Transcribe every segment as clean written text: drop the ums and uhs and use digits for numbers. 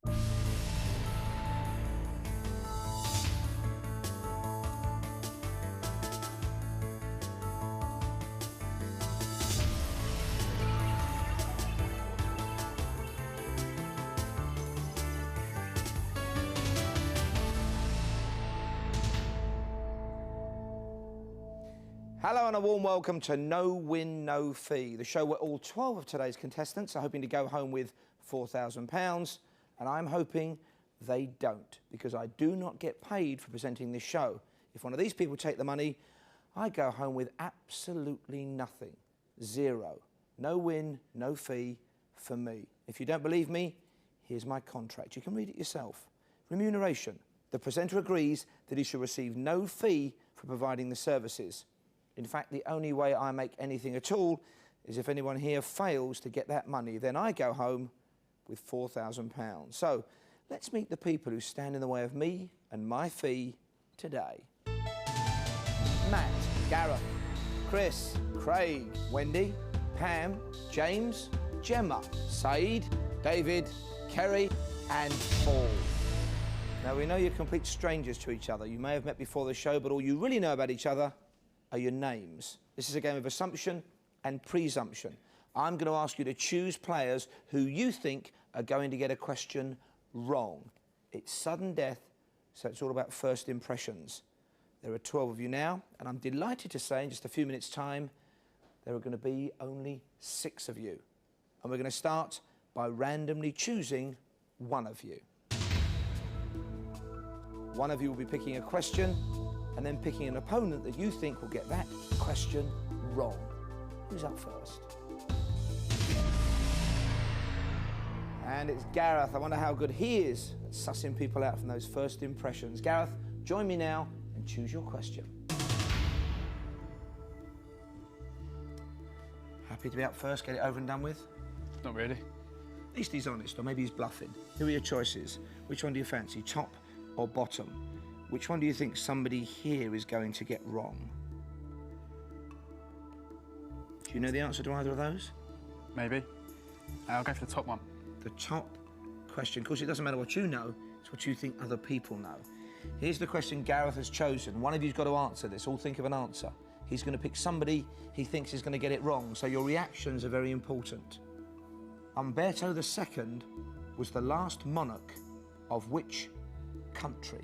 Hello and a warm welcome to No Win, No Fee, the show where all 12 of today's contestants are hoping to go home with £4,000, and I'm hoping they don't, because I do not get paid for presenting this show. If one of these people take the money, I go home with absolutely nothing. Zero. No win, no fee for me. If you don't believe me, here's my contract. You can read it yourself. Remuneration. The presenter agrees that he should receive no fee for providing the services. In fact, the only way I make anything at all is if anyone here fails to get that money. Then I go home with £4,000. So let's meet the people who stand in the way of me and my fee today. Matt, Gareth, Chris, Craig, Wendy, Pam, James, Gemma, Saeed, David, Kerry and Paul. Now, we know you're complete strangers to each other. You may have met before the show, but all you really know about each other are your names. This is a game of assumption and presumption. I'm going to ask you to choose players who you think are going to get a question wrong. It's sudden death, so it's all about first impressions. There are 12 of you now, and I'm delighted to say in just a few minutes' time, there are going to be only 6 of you. And we're going to start by randomly choosing one of you. One of you will be picking a question, and then picking an opponent that you think will get that question wrong. Who's up first? And it's Gareth. I wonder how good he is at sussing people out from those first impressions. Gareth, join me now and choose your question. Happy to be up first, get it over and done with? Not really. At least he's honest, or maybe he's bluffing. Who are your choices? Which one do you fancy, top or bottom? Which one do you think somebody here is going to get wrong? Do you know the answer to either of those? Maybe. I'll go for the top one. The top question. Of course, it doesn't matter what you know, it's what you think other people know. Here's the question Gareth has chosen. One of you's got to answer this. All think of an answer. He's going to pick somebody he thinks is going to get it wrong, so your reactions are very important. Umberto II was the last monarch of which country?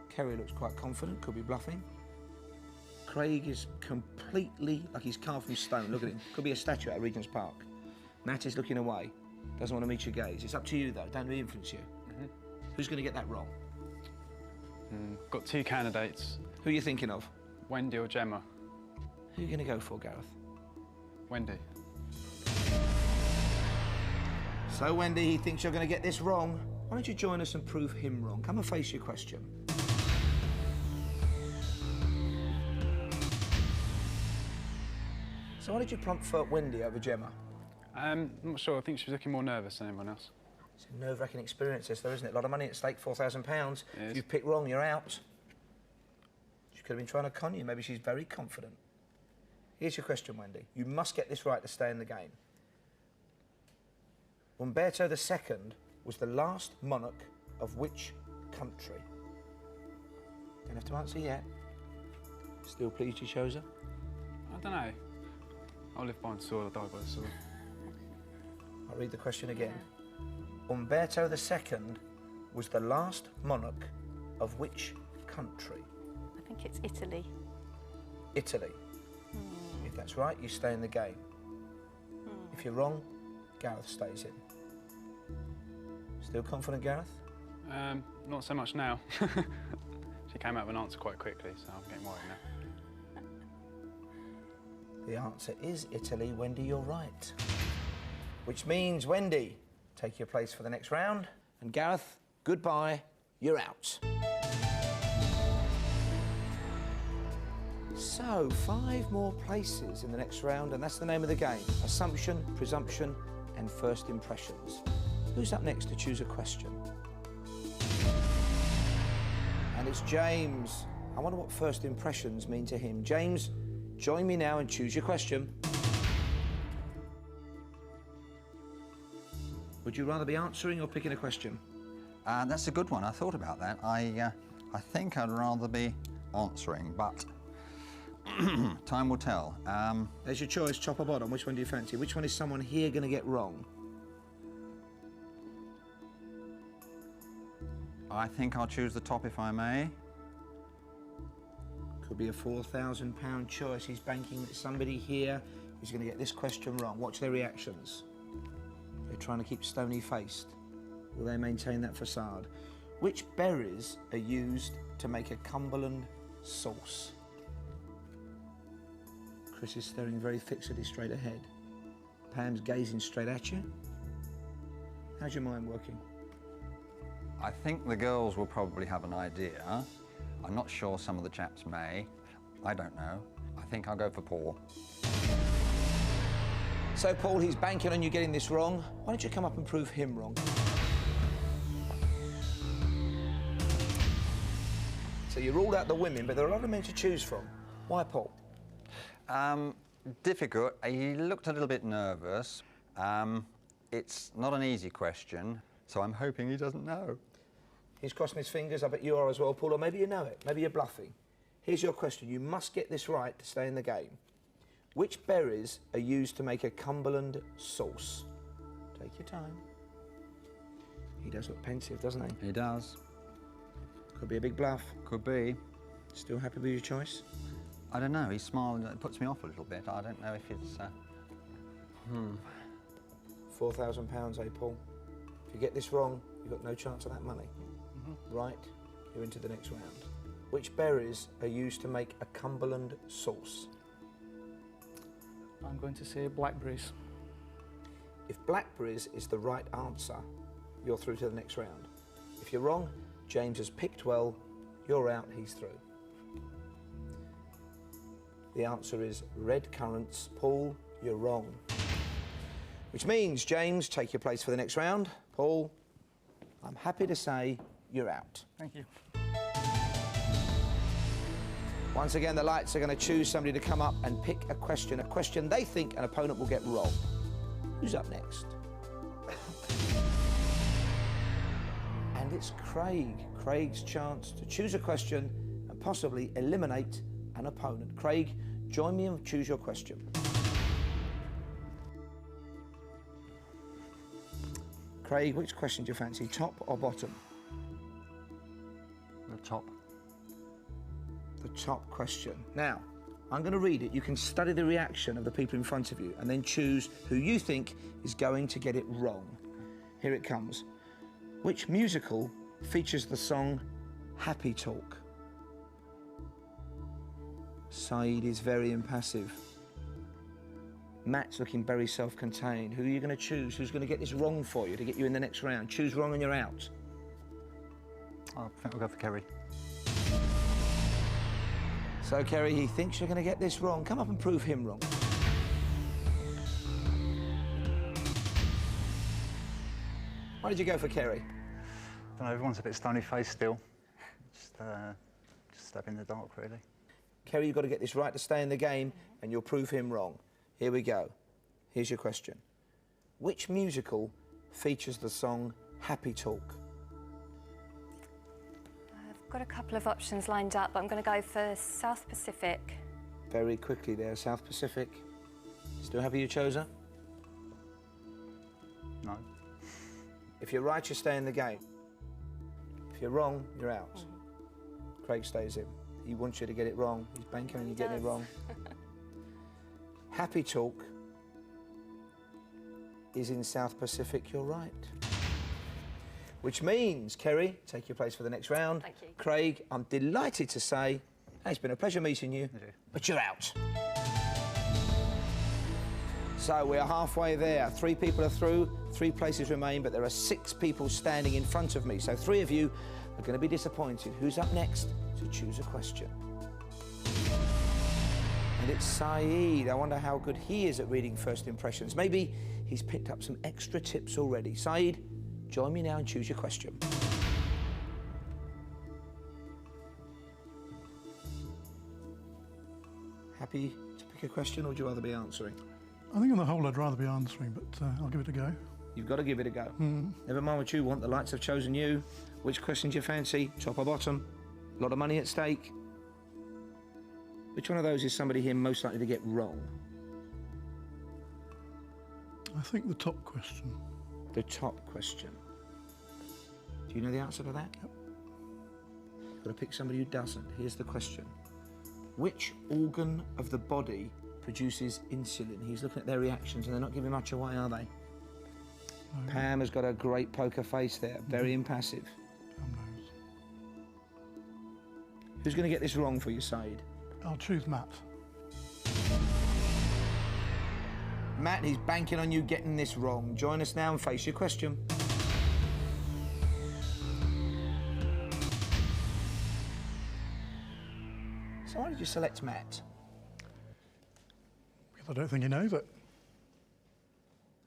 Kerry looks quite confident, could be bluffing. Craig is completely, like he's carved from stone. Look at him. Could be a statue at Regent's Park. Matt is looking away. Doesn't want to meet your gaze. It's up to you, though. Don't let me influence you. Who's going to get that wrong? Got 2 candidates. Who are you thinking of? Wendy or Gemma? Who are you going to go for, Gareth? Wendy. So, Wendy, he thinks you're going to get this wrong. Why don't you join us and prove him wrong? Come and face your question. So why did you plump for Wendy over Gemma? I'm not sure. I think she was looking more nervous than everyone else. It's a nerve-wracking experience, this, though, isn't it? A lot of money at stake, £4,000. If you pick wrong, you're out. She could have been trying to con you. Maybe she's very confident. Here's your question, Wendy. You must get this right to stay in the game. Umberto II was the last monarch of which country? Don't have to answer yet. Still pleased you chose her? I don't know. I'll live by the sword, I'll die by the sword. I'll read the question again. Umberto II was the last monarch of which country? I think it's Italy. Italy. If that's right, you stay in the game. If you're wrong, Gareth stays in. Still confident, Gareth? Not so much now. She came out with an answer quite quickly, so I'm getting worried now. The answer is Italy. Wendy, you're right. Which means, Wendy, take your place for the next round. And Gareth, goodbye, you're out. So, 5 more places in the next round, and that's the name of the game. Assumption, presumption, and first impressions. Who's up next to choose a question? And it's James. I wonder what first impressions mean to him. James, join me now and choose your question. Would you rather be answering or picking a question? That's a good one. I thought about that. I think I'd rather be answering, but time will tell. There's your choice, top or bottom. Which one do you fancy? Which one is someone here going to get wrong? I think I'll choose the top, if I may. Could be a £4,000 choice. He's banking that somebody here is going to get this question wrong. Watch their reactions. They're trying to keep stony-faced. Will they maintain that facade? Which berries are used to make a Cumberland sauce? Chris is staring very fixedly straight ahead. Pam's gazing straight at you. How's your mind working? I think the girls will probably have an idea. I'm not sure some of the chaps may. I don't know. I think I'll go for Paul. So, Paul, he's banking on you getting this wrong. Why don't you come up and prove him wrong? So you ruled out the women, but there are a lot of men to choose from. Why, Paul? Difficult. He looked a little bit nervous. It's not an easy question, so I'm hoping he doesn't know. He's crossing his fingers. I bet you are as well, Paul, or maybe you know it. Maybe you're bluffing. Here's your question. You must get this right to stay in the game. Which berries are used to make a Cumberland sauce? Take your time. He does look pensive, doesn't he? He does. Could be a big bluff. Could be. Still happy with your choice? I don't know. He smiled. It puts me off a little bit. I don't know if it's... £4,000, eh, Paul? If you get this wrong, you've got no chance of that money. Right, you're into the next round. Which berries are used to make a Cumberland sauce? I'm going to say blackberries. If blackberries is the right answer, you're through to the next round. If you're wrong, James has picked well, you're out, he's through. The answer is red currants. Paul, you're wrong. Which means, James, take your place for the next round. Paul, I'm happy to say you're out. Thank you. Once again, the lights are going to choose somebody to come up and pick a question they think an opponent will get wrong. Who's up next? And it's Craig. Craig's chance to choose a question and possibly eliminate an opponent. Craig, join me and choose your question. Craig, which question do you fancy, top or bottom? The top. The top question. Now, I'm going to read it. You can study the reaction of the people in front of you and then choose who you think is going to get it wrong. Here it comes. Which musical features the song Happy Talk? Saeed is very impassive. Matt's looking very self-contained. Who are you going to choose? Who's going to get this wrong for you to get you in the next round? Choose wrong and you're out. I think we'll go for Kerry. So, Kerry, he thinks you're going to get this wrong. Come up and prove him wrong. Why did you go for Kerry? I don't know, everyone's a bit stony-faced still. Just step in the dark, really. Kerry, you've got to get this right to stay in the game, and you'll prove him wrong. Here we go. Here's your question. Which musical features the song Happy Talk? I've got a couple of options lined up, but I'm going to go for South Pacific. Very quickly there, South Pacific. Still happy you chose her? No. If you're right, you stay in the game. If you're wrong, you're out. Craig stays in. He wants you to get it wrong. He's banking on you getting it wrong. Happy Talk is in South Pacific, you're right. Which means, Kerry, take your place for the next round. Thank you. Craig, I'm delighted to say, it's been a pleasure meeting you, but you're out. So we are halfway there. 3 people are through, 3 places remain, but there are 6 people standing in front of me. So 3 of you are going to be disappointed. Who's up next to choose a question? And it's Saeed. I wonder how good he is at reading first impressions. Maybe he's picked up some extra tips already. Saeed, join me now and choose your question. Happy to pick a question, or would you rather be answering? I think on the whole I'd rather be answering, but I'll give it a go. You've got to give it a go. Never mind what you want, the lights have chosen you. Which question do you fancy? Top or bottom? A lot of money at stake. Which one of those is somebody here most likely to get wrong? I think the top question. The top question. Do you know the answer to that? Yep. You've got to pick somebody who doesn't. Here's the question. Which organ of the body produces insulin? He's looking at their reactions and they're not giving much away, are they? No. Pam has got a great poker face there, very impassive. Pam knows. Who's going to get this wrong for you, Saeed? I'll choose Matt. Matt, he's banking on you getting this wrong. Join us now and face your question. So why did you select Matt? Because I don't think he knows it.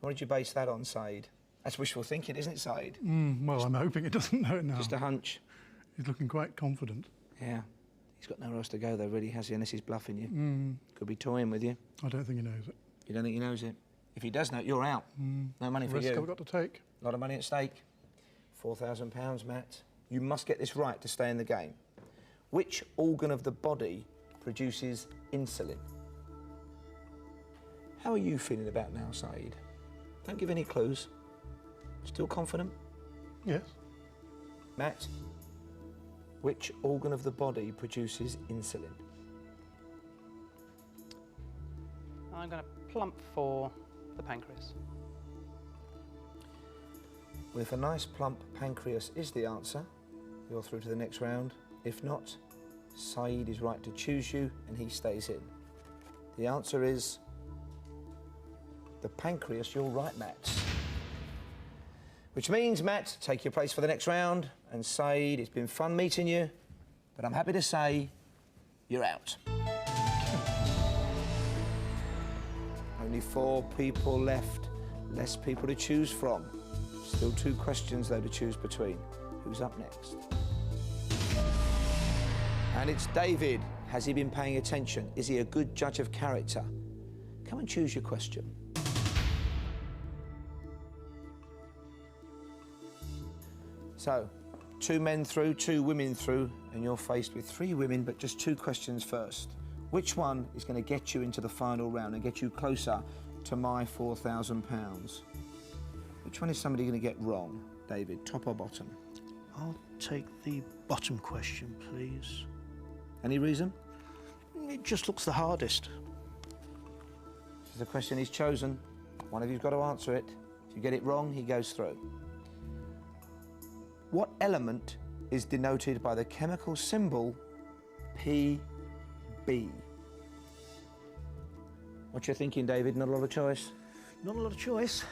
What did you base that on, Saeed? That's wishful thinking, isn't it, Saeed? Well, I'm hoping he doesn't know it now. Just a hunch. He's looking quite confident. Yeah. He's got nowhere else to go, though, really, has he? Unless he's bluffing you. Could be toying with you. I don't think he knows it. You don't think he knows it? If he does know it, you're out. No money for Risk you. I've got to take. A lot of money at stake. £4,000, Matt. You must get this right to stay in the game. Which organ of the body produces insulin? How are you feeling about now, Saeed? Don't give any clues. Still confident? Yes. Matt, which organ of the body produces insulin? I'm going to plump for the pancreas. Well, if a nice plump pancreas is the answer, you're through to the next round. If not, Saeed is right to choose you and he stays in. The answer is the pancreas. You're right, Matt. Which means, Matt, take your place for the next round. And Saeed, it's been fun meeting you, but I'm happy to say you're out. Only 4 people left, less people to choose from. Still 2 questions, though, to choose between. Who's up next? And it's David. Has he been paying attention? Is he a good judge of character? Come and choose your question. So, 2 men through, 2 women through, and you're faced with 3 women, but just 2 questions first. Which one is going to get you into the final round and get you closer to my £4,000? Which one is somebody going to get wrong, David, top or bottom? I'll take the bottom question, please. Any reason? It just looks the hardest. This is the question he's chosen. One of you's got to answer it. If you get it wrong, he goes through. What element is denoted by the chemical symbol Pb? What you thinking, David? Not a lot of choice? Not a lot of choice.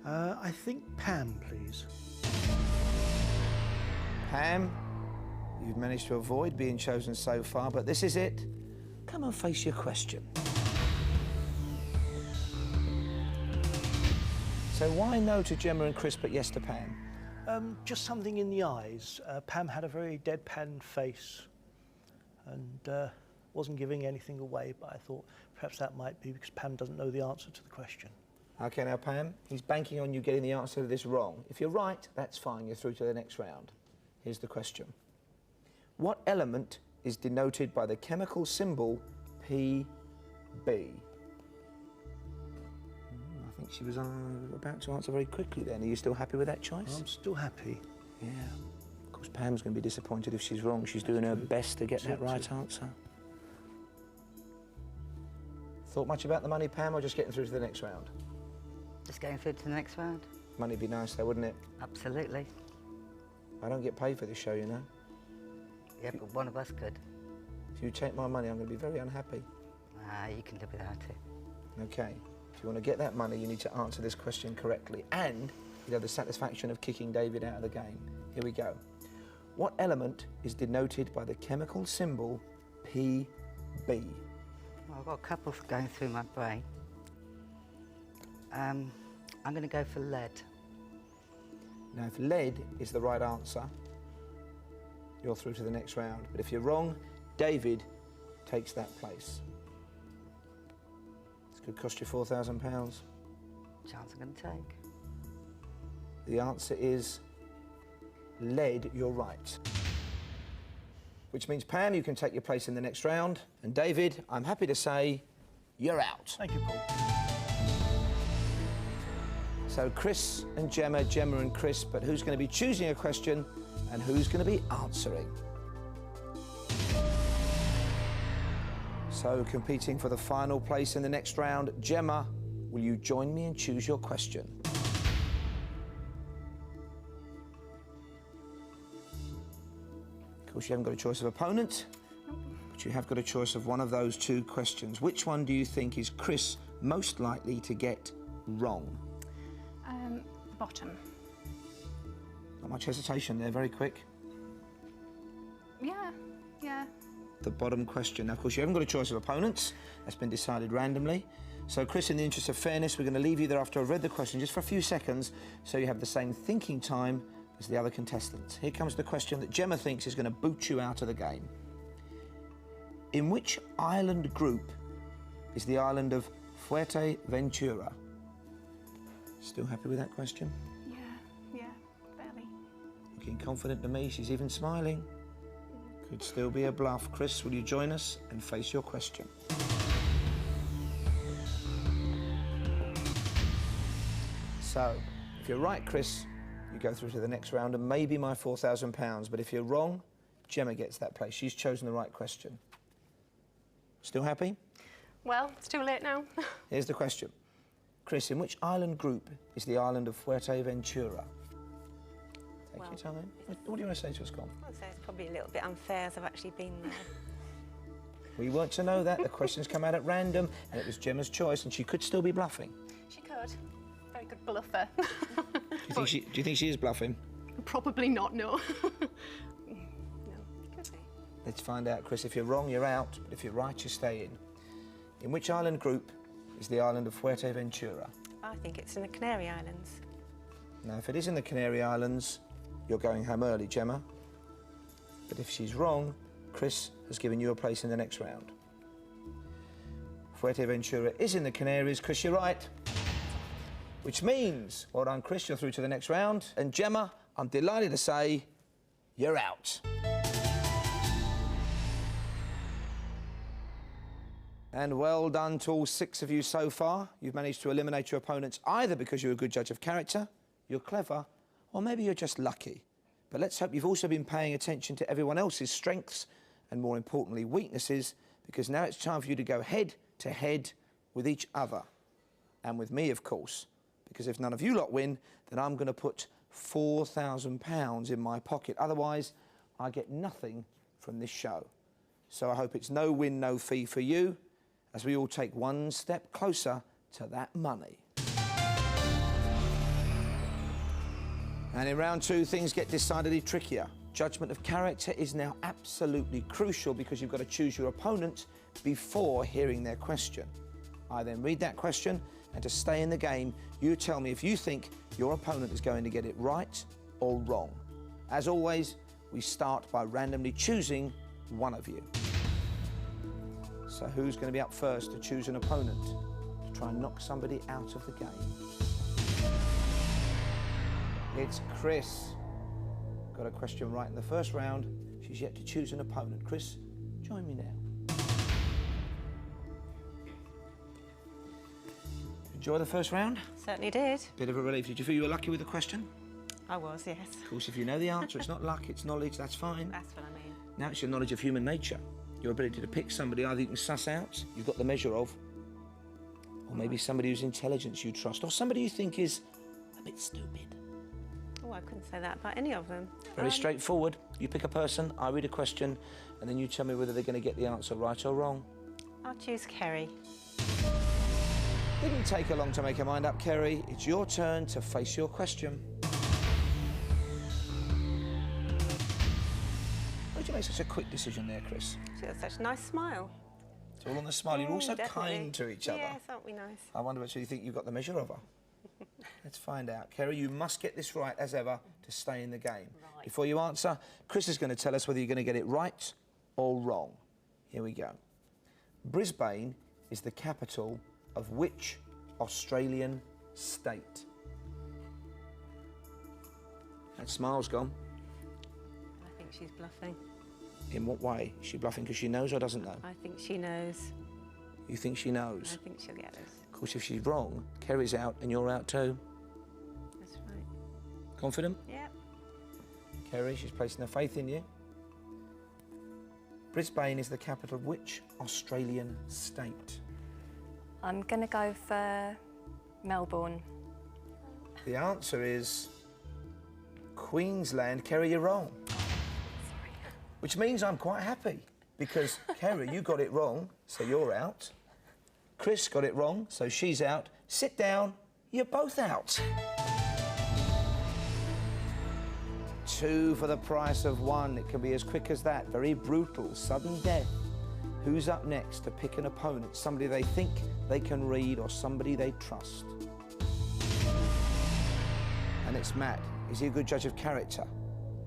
I think Pam, please. Pam, you've managed to avoid being chosen so far, but this is it. Come and face your question. So why no to Gemma and Chris, but yes to Pam? Just something in the eyes. Pam had a very deadpan face and wasn't giving anything away, but I thought perhaps that might be because Pam doesn't know the answer to the question. OK, now, Pam, he's banking on you getting the answer to this wrong. If you're right, that's fine. You're through to the next round. Here's the question. What element is denoted by the chemical symbol Pb? I think she was about to answer very quickly then. Are you still happy with that choice? I'm still happy. Yeah. Of course, Pam's going to be disappointed if she's wrong. She's doing her best to get that right answer. Thought much about the money, Pam, or just getting through to the next round? Just going through to the next round? Money'd be nice, though, wouldn't it? Absolutely. I don't get paid for this show, you know. Yeah, but one of us could. If you take my money, I'm going to be very unhappy. You can live without it. OK. If you want to get that money, you need to answer this question correctly. And you'll have the satisfaction of kicking David out of the game. Here we go. What element is denoted by the chemical symbol Pb? Well, I've got a couple going through my brain. I'm going to go for lead. Now, if lead is the right answer, you're through to the next round. But if you're wrong, David takes that place. This could cost you £4,000. Chance I'm going to take. The answer is lead. You're right. Which means, Pam, you can take your place in the next round. And David, I'm happy to say you're out. Thank you, Paul. So Chris and Gemma, Gemma and Chris, but who's going to be choosing a question and who's going to be answering? So competing for the final place in the next round, Gemma, will you join me and choose your question? Of course, you haven't got a choice of opponent, but you have got a choice of one of those two questions. Which one do you think is Chris most likely to get wrong? The bottom. Not much hesitation there, very quick. Yeah. The bottom question. Now, of course, you haven't got a choice of opponents. That's been decided randomly. So, Chris, in the interest of fairness, we're going to leave you there after I've read the question just for a few seconds so you have the same thinking time as the other contestants. Here comes the question that Gemma thinks is going to boot you out of the game. In which island group is the island of Fuerteventura? Still happy with that question? Yeah, fairly. Looking confident to me, she's even smiling. Could still be a bluff. Chris, will you join us and face your question? So, if you're right, Chris, you go through to the next round and maybe my £4,000. But if you're wrong, Gemma gets that place. She's chosen the right question. Still happy? Well, it's too late now. Here's the question. Chris, in which island group is the island of Fuerteventura? Take your time. What do you want to say to us, Con? I'd say it's probably a little bit unfair as I've actually been there. We want to know that. The questions come out at random, and it was Gemma's choice, and she could still be bluffing. She could. Very good bluffer. Do you think she is bluffing? Probably not, no. No, could be. Let's find out, Chris. If you're wrong, you're out. But if you're right, you stay in. In which island group is the island of Fuerteventura? I think it's in the Canary Islands. Now, if it is in the Canary Islands, you're going home early, Gemma. But if she's wrong, Chris has given you a place in the next round. Fuerteventura is in the Canaries. Chris, you're right. Which means, well done, Chris, you're through to the next round. And Gemma, I'm delighted to say, you're out. And well done to all 6 of you so far. You've managed to eliminate your opponents either because you're a good judge of character, you're clever, or maybe you're just lucky. But let's hope you've also been paying attention to everyone else's strengths and, more importantly, weaknesses, because now it's time for you to go head-to-head with each other. And with me, of course, because if none of you lot win, then I'm going to put £4,000 in my pocket. Otherwise, I get nothing from this show. So I hope it's no win, no fee for you, as we all take one step closer to that money. And in round 2, things get decidedly trickier. Judgment of character is now absolutely crucial because you've got to choose your opponent before hearing their question. I then read that question, and to stay in the game, you tell me if you think your opponent is going to get it right or wrong. As always, we start by randomly choosing one of you. So who's going to be up first to choose an opponent to try and knock somebody out of the game? It's Chris. Got a question right in the first round. She's yet to choose an opponent. Chris, join me now. Enjoy the first round? Certainly did. Bit of a relief. Did you feel you were lucky with the question? I was, yes. Of course, if you know the answer, it's not luck, it's knowledge, that's fine. That's what I mean. Now it's your knowledge of human nature. Your ability to pick somebody either you can suss out, you've got the measure of, or maybe somebody whose intelligence you trust, or somebody you think is a bit stupid. Oh, I couldn't say that about any of them. Very straightforward. You pick a person, I read a question, and then you tell me whether they're going to get the answer right or wrong. I'll choose Kerry. Didn't take her long to make her mind up, Kerry. It's your turn to face your question. Why did you make such a quick decision there, Chris? She has such a nice smile. It's all on the smile. You're also Definitely. kind to each other. Yes, aren't we nice? I wonder whether you think you've got the measure of her. Let's find out. Kerry, you must get this right, as ever, to stay in the game. Right. Before you answer, Chris is going to tell us whether you're going to get it right or wrong. Here we go. Brisbane is the capital of which Australian state? That smile's gone. I think she's bluffing. In what way? Is she bluffing because she knows or doesn't know? I think she knows. You think she knows? I think she'll get us. Of course, if she's wrong, Kerry's out and you're out too. That's right. Confident? Yep. Kerry, she's placing her faith in you. Brisbane is the capital of which Australian state? I'm going to go for Melbourne. The answer is Queensland. Kerry, you're wrong. Sorry. Which means I'm quite happy because, Kerry, you got it wrong, so you're out. Chris got it wrong, so she's out. Sit down, you're both out. 2 for the price of 1. It can be as quick as that. Very brutal, sudden death. Who's up next to pick an opponent? Somebody they think they can read or somebody they trust? And it's Matt. Is he a good judge of character?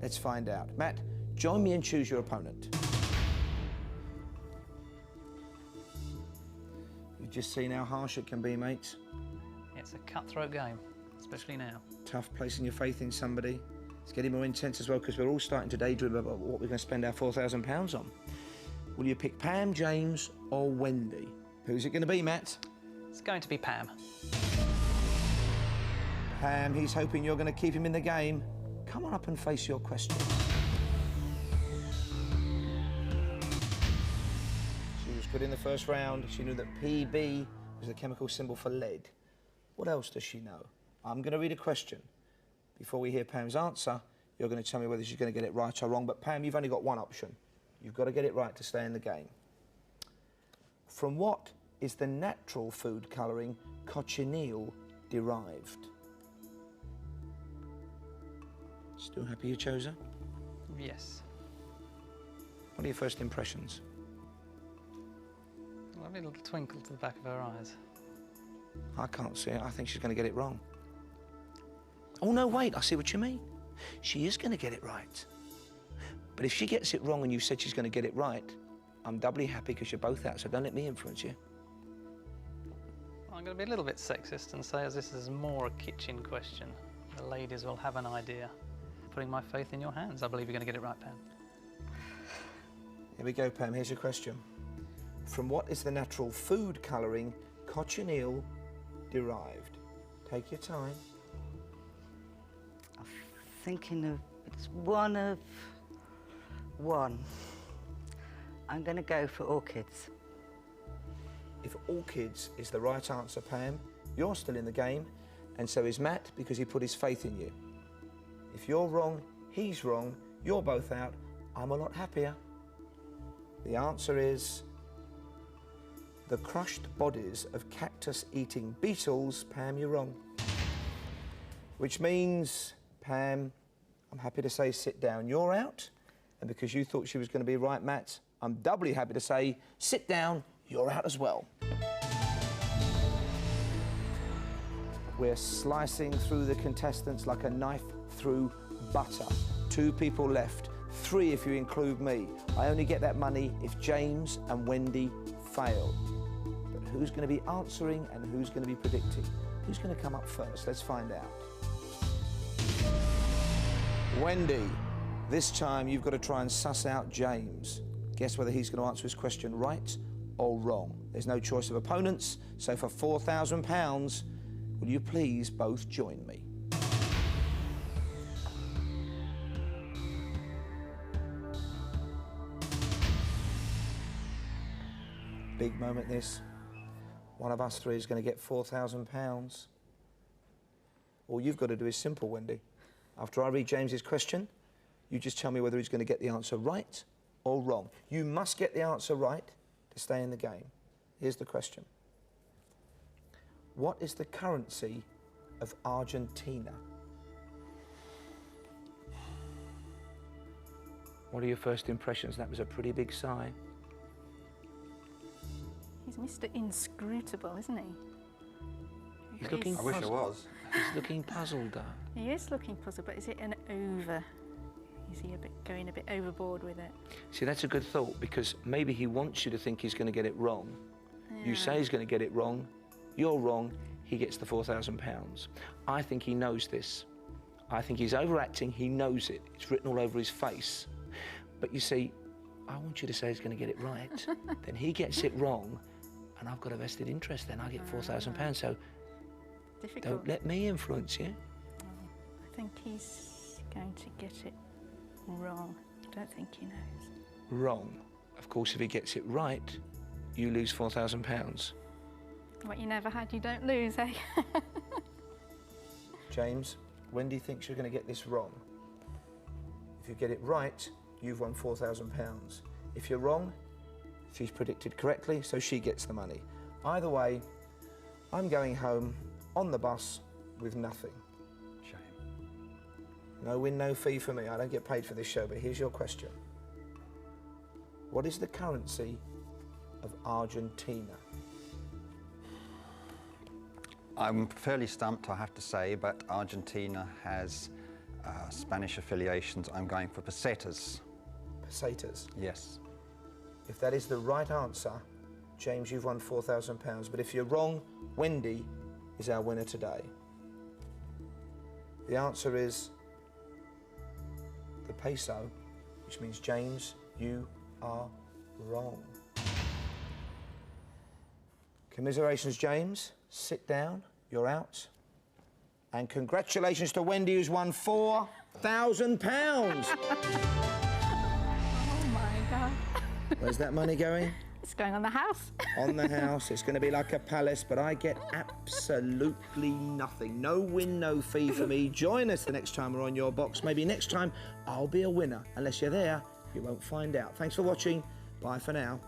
Let's find out. Matt, join me and choose your opponent. You've just seen how harsh it can be, mates. It's a cutthroat game, especially now. Tough placing your faith in somebody. It's getting more intense as well because we're all starting to daydream about what we're going to spend our £4,000 on. Will you pick Pam, James or Wendy? Who's it going to be, Matt? It's going to be Pam. Pam, he's hoping you're going to keep him in the game. Come on up and face your question. She was good in the first round. She knew that PB was the chemical symbol for lead. What else does she know? I'm going to read a question. Before we hear Pam's answer, you're going to tell me whether she's going to get it right or wrong. But Pam, you've only got one option. You've got to get it right to stay in the game. From what is the natural food colouring cochineal derived? Still happy you chose her? Yes. What are your first impressions? A lovely little twinkle to the back of her eyes. I can't see it. I think she's going to get it wrong. Oh, no, wait. I see what you mean. She is going to get it right. But if she gets it wrong and you said she's going to get it right, I'm doubly happy because you're both out, so don't let me influence you. I'm going to be a little bit sexist and say, as this is more a kitchen question, the ladies will have an idea. Putting my faith in your hands. I believe you're going to get it right, Pam. Here we go, Pam. Here's your question. From what is the natural food colouring cochineal derived? Take your time. I'm thinking of, it's one of one. I'm going to go for orchids. If orchids is the right answer, Pam, you're still in the game, and so is Matt because he put his faith in you. If you're wrong, he's wrong, you're both out, I'm a lot happier. The answer is the crushed bodies of cactus-eating beetles. Pam, you're wrong. Which means, Pam, I'm happy to say sit down, you're out. And because you thought she was going to be right, Matt, I'm doubly happy to say sit down, you're out as well. We're slicing through the contestants like a knife through butter. 2 people left, 3 if you include me. I only get that money if James and Wendy fail. But who's going to be answering and who's going to be predicting? Who's going to come up first? Let's find out. Wendy, this time you've got to try and suss out James. Guess whether he's going to answer his question right or wrong. There's no choice of opponents, so for £4,000, will you please both join me? Big moment this. One of us 3 is going to get £4,000. All you've got to do is simple, Wendy. After I read James's question, you just tell me whether he's going to get the answer right or wrong. You must get the answer right to stay in the game. Here's the question. What is the currency of Argentina? What are your first impressions? That was a pretty big sigh. He's Mr. Inscrutable, isn't he? He's looking I wish I was. He's looking puzzled, though. He is looking puzzled, but is it an over? Is he going a bit overboard with it? See, that's a good thought, because maybe he wants you to think he's going to get it wrong. Yeah. You say he's going to get it wrong, you're wrong, he gets the £4,000. I think he knows this. I think he's overacting, he knows it. It's written all over his face. But you see, I want you to say he's going to get it right. Then he gets it wrong, and I've got a vested interest then. I get £4,000, so Difficult. don't let me influence you. I think he's going to get it wrong. I don't think he knows. Wrong. Of course, if he gets it right, you lose £4,000. What you never had, you don't lose, eh? James, Wendy thinks you're going to get this wrong. If you get it right, you've won £4,000. If you're wrong, she's predicted correctly, so she gets the money. Either way, I'm going home on the bus with nothing. Shame. No win, no fee for me. I don't get paid for this show, but here's your question. What is the currency of Argentina? I'm fairly stumped, I have to say, but Argentina has Spanish affiliations. I'm going for pesetas. Pesetas? Yes. If that is the right answer, James, you've won £4,000. But if you're wrong, Wendy is our winner today. The answer is the peso, which means, James, you are wrong. Commiserations, James. Sit down. You're out. And congratulations to Wendy, who's won £4,000. Oh my God. Where's that money going? It's going on the house. On the house. It's going to be like a palace, but I get absolutely nothing. No win, no fee for me. Join us the next time we're on Your Box. Maybe next time I'll be a winner. Unless you're there, you won't find out. Thanks for watching. Bye for now.